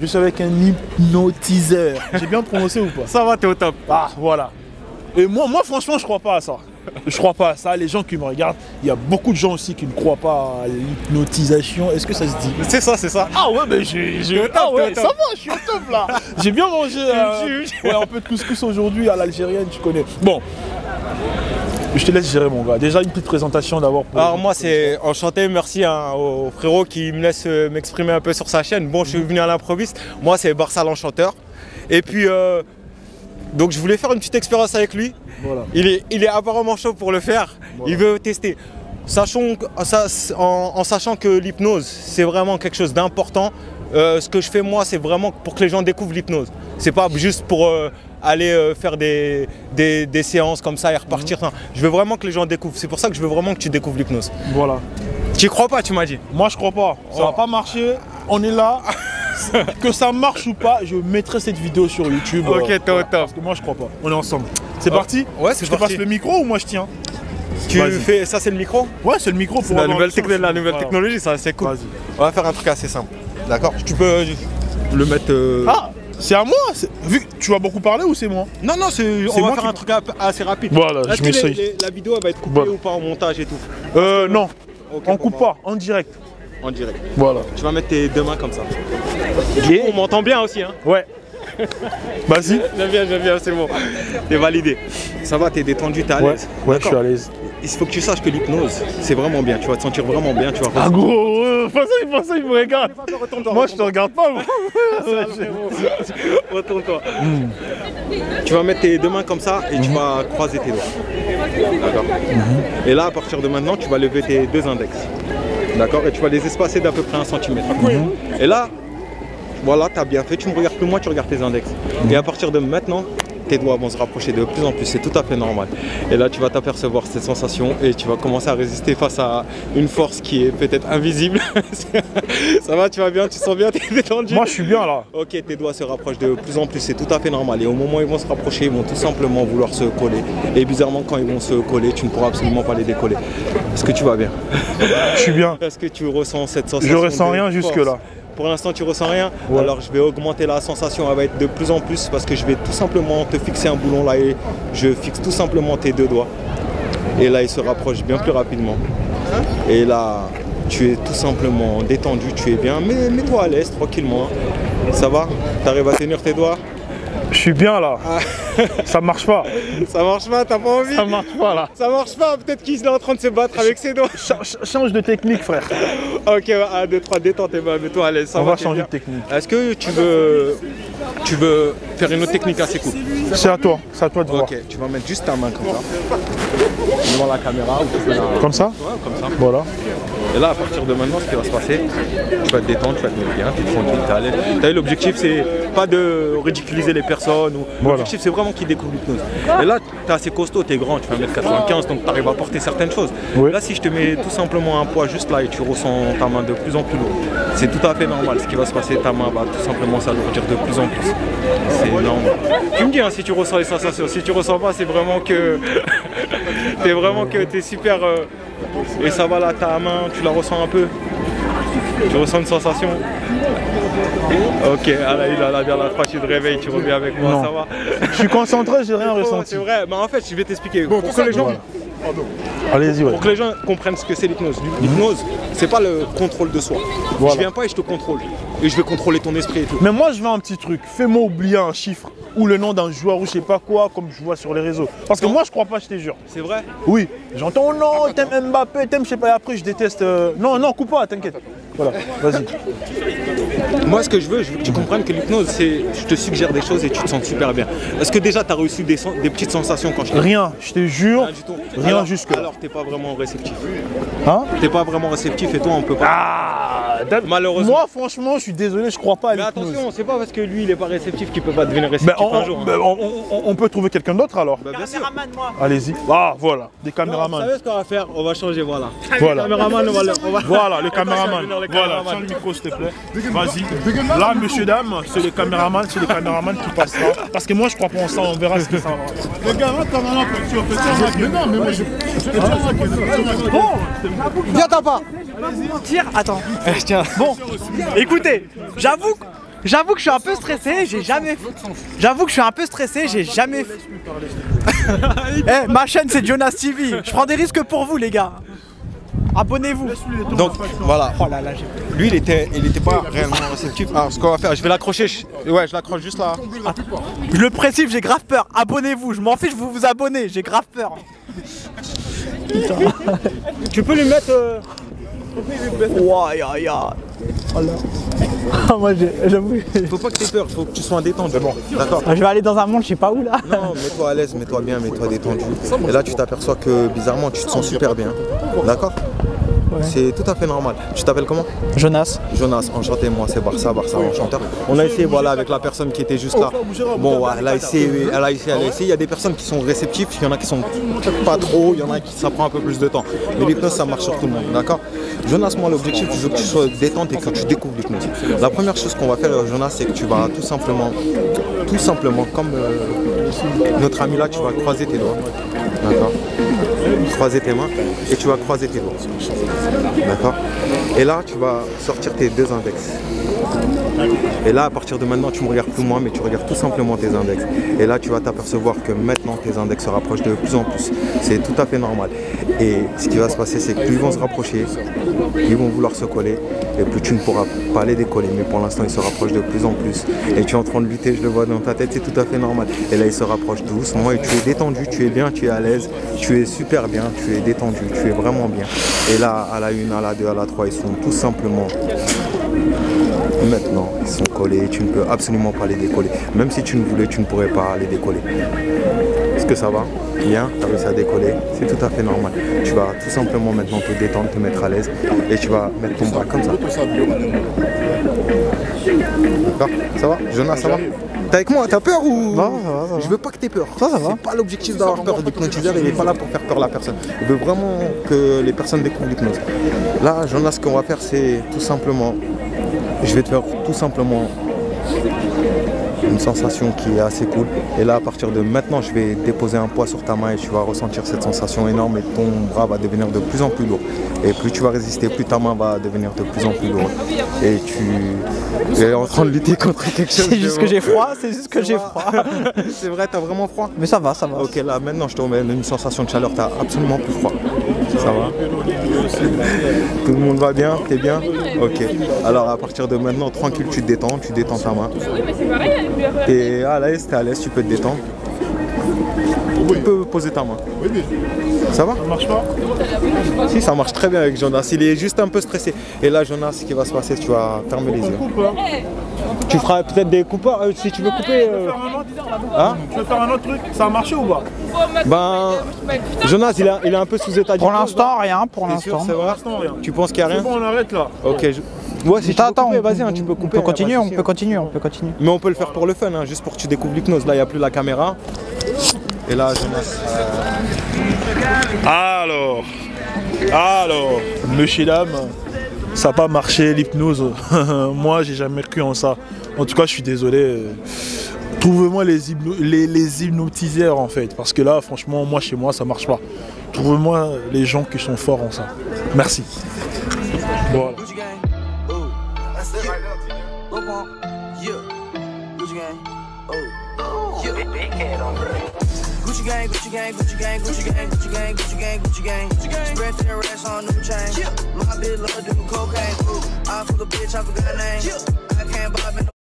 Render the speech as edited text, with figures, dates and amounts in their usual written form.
Je suis avec un hypnotiseur. J'ai bien prononcé ou pas? Ça va, t'es au top. Ah, voilà. Et moi, franchement, je crois pas à ça. Je crois pas à ça. Les gens qui me regardent, il y a beaucoup de gens aussi qui ne croient pas à l'hypnotisation. Est-ce que ça se dit? C'est ça, c'est ça. Ah ouais, mais ah ouais, ça va, je suis au top là. J'ai bien mangé ouais, un peu de couscous aujourd'hui à l'algérienne, tu connais. Bon, je te laisse gérer mon gars. Déjà une petite présentation d'abord. Alors moi c'est enchanté, merci au frérot qui me laisse m'exprimer un peu sur sa chaîne. Bon, je suis venu à l'improviste. Moi c'est Barça l'enchanteur. Et puis donc je voulais faire une petite expérience avec lui. Voilà. Il est apparemment chaud pour le faire. Voilà. Il veut tester. En sachant que l'hypnose, c'est vraiment quelque chose d'important. Ce que je fais moi, c'est vraiment pour que les gens découvrent l'hypnose. C'est pas juste pour aller faire des séances comme ça et repartir. Je veux vraiment que les gens découvrent. C'est pour ça que je veux vraiment que tu découvres l'hypnose. Voilà. Tu y crois pas, tu m'as dit? Moi, je crois pas. Ça va pas marcher. On est là. Que ça marche ou pas, je mettrai cette vidéo sur YouTube. Ok, t'es au top. Parce que moi, je crois pas. On est ensemble. C'est parti? Ouais, c'est parti. Je te passe le micro ou moi, je tiens? Tu fais ça, c'est le micro? Ouais, c'est le micro pour la nouvelle technologie, ça, c'est cool. On va faire un truc assez simple. D'accord? Tu peux le mettre. Ah, c'est à moi? Vu que tu vas beaucoup parler ou c'est moi? Non, non, on va faire un truc assez rapide. Voilà, je m'essaye. La vidéo elle va être coupée ou pas en montage et tout? Non, okay, on coupe pas, en direct. En direct. Voilà. Tu vas mettre tes deux mains comme ça. Okay. On m'entend bien aussi, hein? Ouais. Vas-y. J'aime bien, c'est bon. T'es validé. Ça va, t'es détendu, t'es à l'aise? Ouais, je suis à l'aise. Il faut que tu sache que l'hypnose, c'est vraiment bien. Tu vas te sentir vraiment bien. Tu vas ah gros, il me regarde. Moi, je te regarde pas. Retourne-toi. Tu vas mettre tes deux mains comme ça et tu vas croiser tes doigts. D'accord. Et là, à partir de maintenant, tu vas lever tes deux index. D'accord. Et tu vas les espacer d'à peu près 1 cm. Et là, voilà, tu as bien fait. Tu ne me regardes plus moi, tu regardes tes index. Et à partir de maintenant, tes doigts vont se rapprocher de plus en plus, c'est tout à fait normal. Et là, tu vas t'apercevoir cette sensation et tu vas commencer à résister face à une force qui est peut-être invisible. Ça va, tu vas bien, tu sens bien, tu es détendu? Moi, je suis bien là. Ok, tes doigts se rapprochent de plus en plus, c'est tout à fait normal. Et au moment où ils vont se rapprocher, ils vont tout simplement vouloir se coller. Et bizarrement, quand ils vont se coller, tu ne pourras absolument pas les décoller. Est-ce que tu vas bien? Je suis bien. Est-ce que tu ressens cette sensation? Je ressens rien jusque là. Pour l'instant, tu ressens rien. Ouais. Alors, je vais augmenter la sensation. Elle va être de plus en plus parce que je vais tout simplement te fixer un boulon là et je fixe tout simplement tes deux doigts. Et là, il se rapproche bien plus rapidement. Et là, tu es tout simplement détendu, tu es bien. Mais mets-toi à l'aise tranquillement. Ça va? Tu arrives à tenir tes doigts? Je suis bien là. Ça marche pas. Ça marche pas, t'as pas envie? Ça marche pas là. Ça marche pas, peut-être qu'il est en train de se battre avec ses doigts. Change de technique, frère. Ok, 1, 2, 3, détends tes mains, mets-toi à l'aise. On va changer de technique. Est-ce que tu veux faire une autre technique assez cool? C'est à toi de voir. Ok, tu vas mettre juste ta main comme ça. Devant la caméra. Ou tu peux Comme ça? Ouais, comme ça. Voilà. Et là, à partir de maintenant, ce qui va se passer, tu vas te détendre, tu vas te mettre bien, tu es tranquille, tu es à l'aise. T'as vu, l'objectif, c'est pas de ridiculiser les personnes. L'objectif, c'est vraiment qu'ils découvrent l'hypnose. Et là, tu es assez costaud, tu es grand, tu fais 1m95, donc tu arrives à porter certaines choses. Oui. Là, si je te mets tout simplement un poids juste là et tu ressens ta main de plus en plus lourde, c'est tout à fait normal. Ce qui va se passer, ta main va tout simplement s'alourdir de plus en plus. C'est normal. Tu me dis hein, si tu ressens les sensations. Si tu ressens pas, c'est vraiment que t'es super. Et ça va là, ta main, tu la ressens un peu? Tu ressens une sensation? Ok, allez, il a bien la fois, tu te réveilles, tu reviens avec moi, non. Ça va? Je suis concentré, j'ai rien ressenti. C'est vrai, mais en fait, je vais t'expliquer. Bon, pour que les gens... Allez-y, ouais. Pour que les gens comprennent ce que c'est l'hypnose. L'hypnose, c'est pas le contrôle de soi. Voilà. Je viens pas et je te contrôle. Et je vais contrôler ton esprit et tout. Mais moi, je veux un petit truc. Fais-moi oublier un chiffre ou le nom d'un joueur ou je sais pas quoi, comme je vois sur les réseaux. Parce que moi, je crois pas, je te jure. C'est vrai? Oui. J'entends, oh non, t'aimes Mbappé, t'aimes je sais pas, et après, je déteste... Non, coupe pas, t'inquiète. Voilà, vas-y. Moi, ce que je veux que tu comprennes que l'hypnose, c'est je te suggère des choses et tu te sens super bien. Est-ce que déjà, tu as reçu des petites sensations quand je t'ai... Rien, je te jure, rien jusque-là. Alors, t'es pas vraiment réceptif. Hein? T'es pas vraiment réceptif et toi, on peut pas... Ah, malheureusement. Moi, franchement, je suis désolé, je crois pas à l'hypnose. Mais attention, c'est pas parce que lui, il est pas réceptif qu'il peut pas devenir réceptif un jour. On peut trouver quelqu'un d'autre alors. Caméraman, moi. Allez-y. Ah, voilà, des caméramans. Vous savez ce qu'on va faire? On va changer, voilà. Voilà. Caméraman, Voilà, les caméramans. Voilà, tiens le micro, s'il te plaît. Vas-y. Là, messieurs, dames, c'est les caméramans qui passent là. Parce que moi, je crois pas en ça, on verra ce que ça va. Les gars, mais non, mais moi, je... Bon, viens t'en pas. Mentir, attends. Tiens. Bon, écoutez, j'avoue J'avoue que je suis un peu stressé, j'ai jamais... J'avoue que je suis un peu stressé, j'ai jamais... Eh, ma chaîne c'est Jonas TV, je prends des risques pour vous les gars. Abonnez-vous. Donc voilà. Oh là là, lui il était pas réellement réceptif. Alors ce qu'on va faire, je vais l'accrocher. Ouais, je l'accroche juste là. Je le précise, j'ai grave peur. Abonnez-vous, je m'en fiche, vous vous abonnez, j'ai grave peur. Tu peux lui mettre. Ouah, ya, ya. Voilà. Moi j'avoue. Faut pas que t'aies peur, faut que tu sois détendu. C'est bon. D'accord. Je vais aller dans un monde, je sais pas où là. Non, mets-toi à l'aise, mets-toi bien, mets-toi détendu. Et là tu t'aperçois que bizarrement tu te sens super bien. D'accord. Ouais. C'est tout à fait normal. Tu t'appelles comment? Jonas. Jonas, enchanté, moi c'est Barça, enchanteur. On a essayé voilà avec la personne qui était juste là. Bon ouais, elle a essayé. Il y a des personnes qui sont réceptives, il y en a qui sont pas trop, il y en a qui ça prend un peu plus de temps. Mais l'hypnose ça marche sur tout le monde, d'accord? Jonas, moi l'objectif, je veux que tu sois détente et que tu découvres l'hypnose. La première chose qu'on va faire Jonas, c'est que tu vas tout simplement comme notre ami là, tu vas croiser tes doigts. D'accord? Croiser tes mains et tu vas croiser tes doigts. D'accord? Et là, tu vas sortir tes deux index. Et là, à partir de maintenant, tu ne me regardes plus moi, mais tu regardes tout simplement tes index. Et là, tu vas t'apercevoir que maintenant, tes index se rapprochent de plus en plus. C'est tout à fait normal. Et ce qui va se passer, c'est que plus ils vont se rapprocher, ils vont vouloir se coller, et plus tu ne pourras pas les décoller. Mais pour l'instant, ils se rapprochent de plus en plus. Et tu es en train de lutter, je le vois dans ta tête, c'est tout à fait normal. Et là, ils se rapprochent doucement, et tu es détendu, tu es bien, tu es à l'aise, tu es super bien, tu es détendu, tu es vraiment bien. Et là, à la 1, à la 2, à la 3, ils sont tout simplement... Maintenant, ils sont collés, tu ne peux absolument pas les décoller. Même si tu ne voulais, tu ne pourrais pas les décoller. Est-ce que ça va? Bien, tu as réussi à décoller, c'est tout à fait normal. Tu vas tout simplement maintenant te détendre, te mettre à l'aise et tu vas mettre ton bras comme ça. D'accord? Ça va? Jonas, ça va? T'es avec moi? T'as peur ou? Non, ça va, ça va. Je veux pas que t'aies peur. Ça va. C'est pas l'objectif d'avoir peur. L'hypnotiseur, il n'est pas là pour faire peur à la personne. Il veut vraiment que les personnes découvrent l'hypnose. Là, Jonas, ce qu'on va faire, c'est tout simplement... Je vais te faire tout simplement une sensation qui est assez cool. Et là, à partir de maintenant, je vais déposer un poids sur ta main et tu vas ressentir cette sensation énorme et ton bras va devenir de plus en plus lourd. Et plus tu vas résister, plus ta main va devenir de plus en plus lourde. Et tu es en train de lutter contre quelque chose. C'est juste que j'ai froid, c'est juste que j'ai froid. C'est vrai, t'as vraiment froid? Mais ça va, ça va. Ok, là, maintenant, je te remets une sensation de chaleur, t'as absolument plus froid. Ça va? Tout le monde va bien? T'es bien? Ok. Alors à partir de maintenant, tranquille, tu te détends ta main. Et à l'aise, t'es à l'aise, tu peux te détendre. Tu peux poser ta main. Ça va? Ça marche pas? Si, ça marche très bien avec Jonas. Il est juste un peu stressé. Et là, Jonas, ce qui va se passer, tu vas fermer les yeux. Tu feras peut-être des coupeurs si tu veux couper. Hein? Tu veux faire un autre truc? Ça a marché ou pas? Ben, Jonas, il est un peu sous état d'hypnose. Pour l'instant, rien. Pour l'instant. C'est vrai? Tu penses qu'il n'y a rien? C'est bon, on arrête là. Ok. Ouais, si tu veux couper, vas-y, hein, tu peux couper. On peut continuer, on peut continuer. Mais on peut le faire pour le fun, hein, juste pour que tu découvres l'hypnose. Là, il n'y a plus la caméra. Et là, Jonas. Alors, monsieur, dame, ça n'a pas marché l'hypnose. Moi, j'ai jamais cru en ça. En tout cas, je suis désolé. Trouvez-moi les hypnotiseurs en fait. Parce que là, franchement, moi, chez moi, ça marche pas. Trouvez-moi les gens qui sont forts en ça. Merci. Voilà. Gucci gang, Gucci gang, Gucci gang, Gucci gang, Gucci gang, Gucci gang, Gucci gang, Gucci gang. Spread their racks on new chain. My bitch love do cocaine. I fuck a bitch, I forgot her name. I can't buy me no